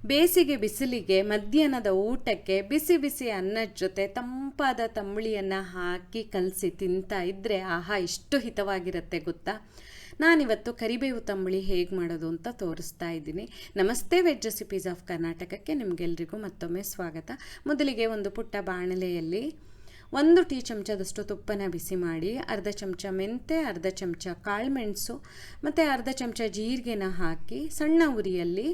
ಬೇಸಿಗೆ ಬಿಸಿಲಿಗೆ ಮಧ್ಯಾಹ್ನದ ಊಟಕ್ಕೆ ಬಿಸಿ ಬಿಸಿ ಅನ್ನದ ಜೊತೆ ತಂಪಾದ ತಂಬುಳಿಯನ್ನು ಹಾಕಿ ಕಲಸಿ ತಿಂತಾ ಇದ್ದರೆ ಆಹಾ ಎಷ್ಟು ಹಿತವಾಗಿರುತ್ತೆ ಗೊತ್ತಾ. ನಾನಿವತ್ತು ಕರಿಬೇವು ತಂಬುಳಿ ಹೇಗೆ ಮಾಡೋದು ಅಂತ ತೋರಿಸ್ತಾ ಇದ್ದೀನಿ. ನಮಸ್ತೆ ವೆಜ್ ರೆಸಿಪೀಸ್ ಆಫ್ ಕರ್ನಾಟಕಕ್ಕೆ ನಿಮಗೆಲ್ರಿಗೂ ಮತ್ತೊಮ್ಮೆ ಸ್ವಾಗತ. ಮೊದಲಿಗೆ ಒಂದು ಪುಟ್ಟ ಬಾಣಲೆಯಲ್ಲಿ 1 ಟೀ ಚಮಚದಷ್ಟು ತುಪ್ಪನ ಬಿಸಿ ಮಾಡಿ, ಅರ್ಧ ಚಮಚ ಮೆಂತೆ, ಅರ್ಧ ಚಮಚ ಕಾಳುಮೆಣಸು ಮತ್ತು ಅರ್ಧ ಚಮಚ ಜೀರಿಗೆನ ಹಾಕಿ ಸಣ್ಣ ಉರಿಯಲ್ಲಿ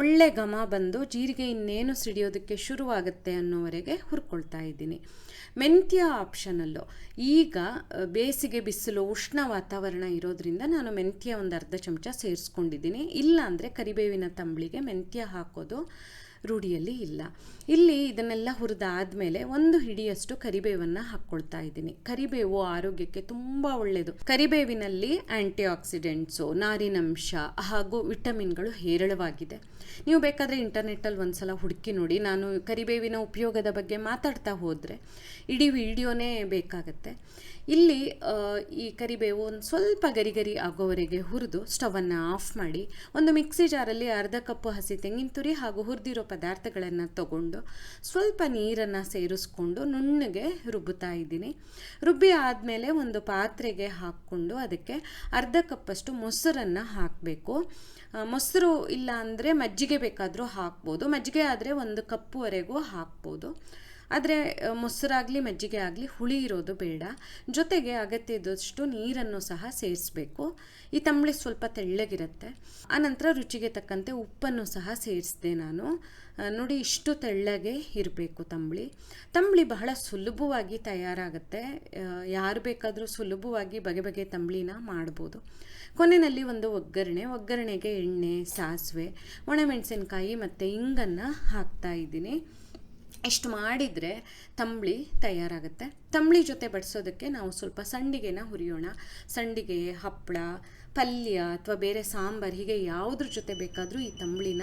ಒಳ್ಳೆ ಘಮ ಬಂದು ಜೀರಿಗೆ ಇನ್ನೇನು ಸಿಡಿಯೋದಕ್ಕೆ ಶುರುವಾಗುತ್ತೆ ಅನ್ನೋವರೆಗೆ ಹುರ್ಕೊಳ್ತಾ ಇದ್ದೀನಿ. ಮೆಂತ್ಯ ಆಪ್ಷನಲ್ಲು. ಈಗ ಬೇಸಿಗೆ ಬಿಸಿಲು ಉಷ್ಣ ವಾತಾವರಣ ಇರೋದ್ರಿಂದ ನಾನು ಮೆಂತ್ಯ ಒಂದು ಅರ್ಧ ಚಮಚ ಸೇರಿಸ್ಕೊಂಡಿದ್ದೀನಿ. ಇಲ್ಲಾಂದರೆ ಕರಿಬೇವಿನ ತಂಬುಳಿಗೆ ಮೆಂತ್ಯ ಹಾಕೋದು ರೂಢಿಯಲ್ಲಿ ಇಲ್ಲ. ಇಲ್ಲಿ ಇದನ್ನೆಲ್ಲ ಹುರಿದಾದ್ಮೇಲೆ 1 ಹಿಡಿಯಷ್ಟು ಕರಿಬೇವನ್ನು ಹಾಕ್ಕೊಳ್ತಾ ಇದ್ದೀನಿ. ಕರಿಬೇವು ಆರೋಗ್ಯಕ್ಕೆ ತುಂಬ ಒಳ್ಳೆಯದು. ಕರಿಬೇವಿನಲ್ಲಿ ಆ್ಯಂಟಿ ಆಕ್ಸಿಡೆಂಟ್ಸು, ನಾರಿನಂಶ ಹಾಗೂ ವಿಟಮಿನ್ಗಳು ಹೇರಳವಾಗಿದೆ. ನೀವು ಬೇಕಾದರೆ ಇಂಟರ್ನೆಟ್ಟಲ್ಲಿ ಒಂದ್ಸಲ ಹುಡುಕಿ ನೋಡಿ. ನಾನು ಕರಿಬೇವಿನ ಉಪಯೋಗದ ಬಗ್ಗೆ ಮಾತಾಡ್ತಾ ಹೋದರೆ ಇಡೀ ವಿಡಿಯೋನೇ ಬೇಕಾಗತ್ತೆ. ಇಲ್ಲಿ ಈ ಕರಿಬೇವು ಒಂದು ಸ್ವಲ್ಪ ಗರಿ ಆಗೋವರೆಗೆ ಹುರಿದು ಸ್ಟವನ್ನು ಆಫ್ ಮಾಡಿ ಒಂದು ಮಿಕ್ಸಿ ಜಾರಲ್ಲಿ ಅರ್ಧ ಕಪ್ಪು ಹಸಿ ತೆಂಗಿನ ತುರಿ ಹಾಗೂ ಹುರಿದಿರೋ ಪದಾರ್ಥಗಳನ್ನು ತಗೊಂಡು ಸ್ವಲ್ಪ ನೀರನ್ನು ಸೇರಿಸ್ಕೊಂಡು ನುಣ್ಣಗೆ ರುಬ್ಬುತ್ತಾ ಇದ್ದೀನಿ. ರುಬ್ಬಿ ಆದಮೇಲೆ ಒಂದು ಪಾತ್ರೆಗೆ ಹಾಕ್ಕೊಂಡು ಅದಕ್ಕೆ ಅರ್ಧ ಕಪ್ಪಷ್ಟು ಮೊಸರನ್ನು ಹಾಕಬೇಕು. ಮೊಸರು ಇಲ್ಲ ಅಂದರೆ ಮಜ್ಜಿಗೆ ಬೇಕಾದರೂ ಹಾಕ್ಬೋದು. ಮಜ್ಜಿಗೆ ಆದರೆ 1 ಕಪ್ಪುವರೆಗೂ ಹಾಕ್ಬೋದು. ಆದರೆ ಮೊಸರಾಗಲಿ ಮಜ್ಜಿಗೆ ಆಗಲಿ ಹುಳಿ ಇರೋದು ಬೇಡ. ಜೊತೆಗೆ ಅಗತ್ಯದಷ್ಟು ನೀರನ್ನು ಸಹ ಸೇರಿಸಬೇಕು. ಈ ತಂಬುಳಿ ಸ್ವಲ್ಪ ತೆಳ್ಳಗಿರುತ್ತೆ. ಆನಂತರ ರುಚಿಗೆ ತಕ್ಕಂತೆ ಉಪ್ಪನ್ನು ಸಹ ಸೇರಿಸಿದೆ ನಾನು. ನೋಡಿ, ಇಷ್ಟು ತೆಳ್ಳಗೆ ಇರಬೇಕು ತಂಬುಳಿ ಬಹಳ ಸುಲಭವಾಗಿ ತಯಾರಾಗುತ್ತೆ. ಯಾರು ಬೇಕಾದರೂ ಸುಲಭವಾಗಿ ಬಗೆ ತಂಬುಳಿನ ಮಾಡ್ಬೋದು. ಕೊನೆಯಲ್ಲಿ ಒಂದು ಒಗ್ಗರಣೆಗೆ ಎಣ್ಣೆ, ಸಾಸಿವೆ, ಒಣಮೆಣಸಿನಕಾಯಿ ಮತ್ತು ಇಂಗನ್ನು ಹಾಕ್ತಾ ಇದ್ದೀನಿ. ಇಷ್ಟು ಮಾಡಿದರೆ ತಂಬುಳಿ ತಯಾರಾಗುತ್ತೆ. ತಂಬುಳಿ ಜೊತೆ ಬಡಿಸೋದಕ್ಕೆ ನಾವು ಸ್ವಲ್ಪ ಸಂಡಿಗೆನ ಹುರಿಯೋಣ. ಸಂಡಿಗೆ, ಹಪ್ಪಳ, ಪಲ್ಯ ಅಥವಾ ಬೇರೆ ಸಾಂಬಾರು ಹೀಗೆ ಯಾವುದ್ರ ಜೊತೆ ಬೇಕಾದರೂ ಈ ತಂಬುಳಿನ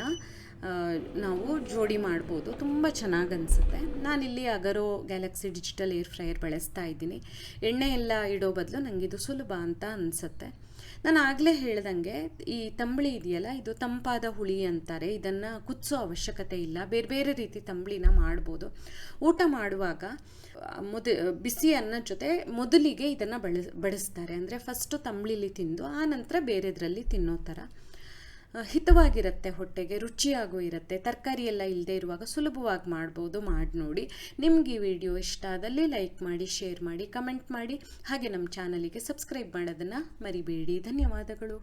ನಾವು ಜೋಡಿ ಮಾಡ್ಬೋದು. ತುಂಬ ಚೆನ್ನಾಗಿ ಅನಿಸುತ್ತೆ. ನಾನಿಲ್ಲಿ Agaro Galaxy digital air fryer ಬಳಸ್ತಾ ಇದ್ದೀನಿ. ಎಣ್ಣೆ ಎಲ್ಲ ಇಡೋ ಬದಲು ನನಗಿದು ಸುಲಭ ಅಂತ ಅನಿಸುತ್ತೆ. ನಾನು ಆಗಲೇ ಹೇಳ್ದಂಗೆ ಈ ತಂಬುಳಿ ಇದೆಯಲ್ಲ, ಇದು ತಂಪಾದ ಹುಳಿ ಅಂತಾರೆ. ಇದನ್ನು ಕುದಿಸೋ ಅವಶ್ಯಕತೆ ಇಲ್ಲ. ಬೇರೆ ರೀತಿ ತಂಬುಳಿನ ಮಾಡ್ಬೋದು. ಊಟ ಮಾಡುವಾಗ ಬಿಸಿ ಅನ್ನದ ಜೊತೆ ಮೊದಲಿಗೆ ಇದನ್ನು ಬಡಿಸ್ತಾರೆ. ಅಂದರೆ ಫಸ್ಟು ತಂಬುಳಿಲಿ ತಿಂದು ಆನಂತರ ಬೇರೆದ್ರಲ್ಲಿ ತಿನ್ನೋ ಥರ ಹಿತವಾಗಿರುತ್ತೆ, ಹೊಟ್ಟೆಗೆ ರುಚಿಯಾಗೂ ಇರುತ್ತೆ. ತರಕಾರಿ ಎಲ್ಲ ಇಲ್ಲದೆ ಇರುವಾಗ ಸುಲಭವಾಗಿ ಮಾಡ್ಬೋದು. ಮಾಡಿ ನೋಡಿ. ನಿಮ್ಗೆ ಈ ವಿಡಿಯೋ ಇಷ್ಟ ಆದಲ್ಲಿ ಲೈಕ್ ಮಾಡಿ, ಶೇರ್ ಮಾಡಿ, ಕಮೆಂಟ್ ಮಾಡಿ. ಹಾಗೆ ನಮ್ಮ ಚಾನಲಿಗೆ ಸಬ್ಸ್ಕ್ರೈಬ್ ಮಾಡೋದನ್ನು ಮರಿಬೇಡಿ. ಧನ್ಯವಾದಗಳು.